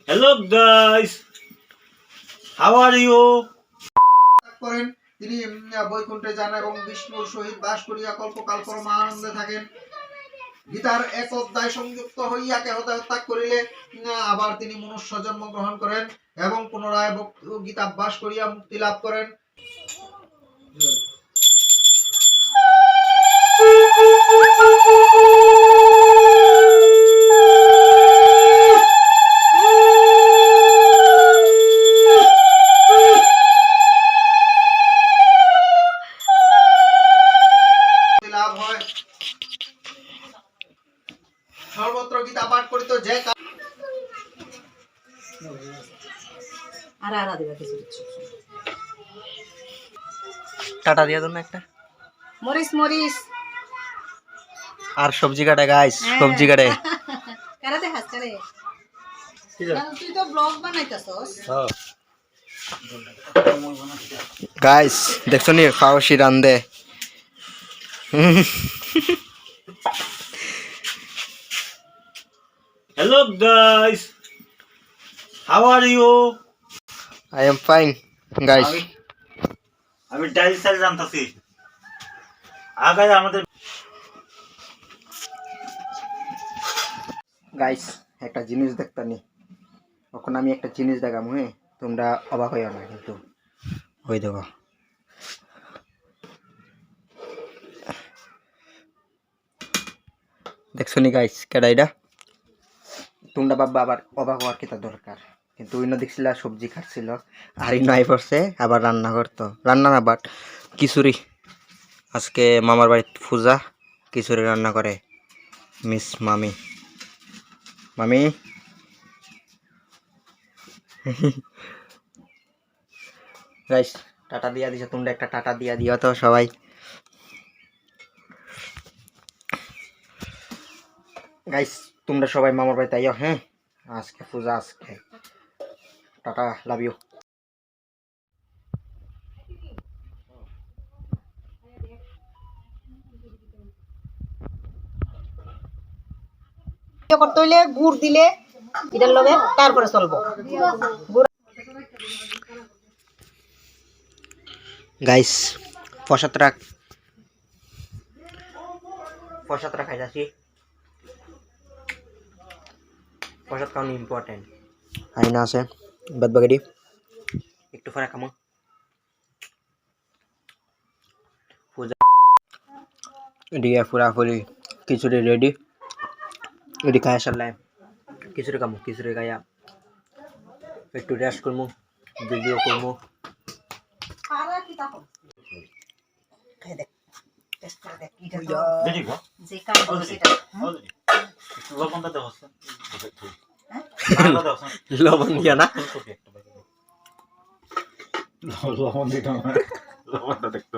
Hello guys, how are you? করেন তিনি বৈকুণ্ঠে যান এবং বিষ্ণুর সহিত বাস করিয়া কল্পকাল পরম আনন্দে থাকেন। গীতার এক অধ্যায় সংযুক্ত হইয়া কেহ ত্যাগ করিলে আবার তিনি মনুষ্য জন্ম গ্রহণ করেন এবং পুনরায় গীতাভ্যাস করিয়া মুক্তি লাভ করেন। লাভ হয় সর্বত্র গীতা পাঠ করিত যে টাটা দিয়া দাও না একটা মরিস মরিস আর সবজি কাটে গাইস সবজি কাটে কারাতে হাস করে তুই তো ব্লগ বানাইতাছস গাইস দেখছো নি খাওয়াশি রান্দে Hello guys, how are you? I am fine guys. আমি ডাইল স্যার জানতাছি। আগায় আমাদের গাইস একটা জিনিস দেখতানি এখন আমি একটা জিনিস দেখাবো হ্যাঁ তোমরা অবাক হইও না কিন্তু ওই দেখো দেখছো নি গাইস কেডা এটা তোমরা বাবা আবার অবাক হওয়ার কিতা দরকার কিন্তু অন্য দেখছিল সবজি খাচ্ছিল আর এই নাই পড়ছে আবার রান্না করতো রান্না না বাট খিচুড়ি আজকে মামার বাড়িতে পূজা খিচুড়ি রান্না করে মিস মামি মামি গাইস টাটা দিয়া দিছো তোমরা একটা টাটা দিয়া দিও তো সবাই গাইস তোমরা সবাই মামার বাড়িতে আইও হ্যাঁ আজকে পূজা আজকে টাটা লাভ ইউ করতে হইলে গুড় দিলে এটার লগে তারপরে চলবো গাইস প্রসাদরা খাইতাছি প্রসাদ খাওয়ানো ইম্পর্টেন্ট আইনা আছে বাদ বাকি একটু পরে খামো পূজা এদিকে পুরাপুরি খিচুড়ি রেডি এটি খাই সারলাম খিচুড়ি খামো খিচুড়ি খাইয়া একটু রেস্ট করবো ভিডিও করবো দেখি গো। যে কাজ করো সেটা লবণটা দেওয়া আছে। লবণ দিয়া না লবণ দিতে লবণটা দেখতে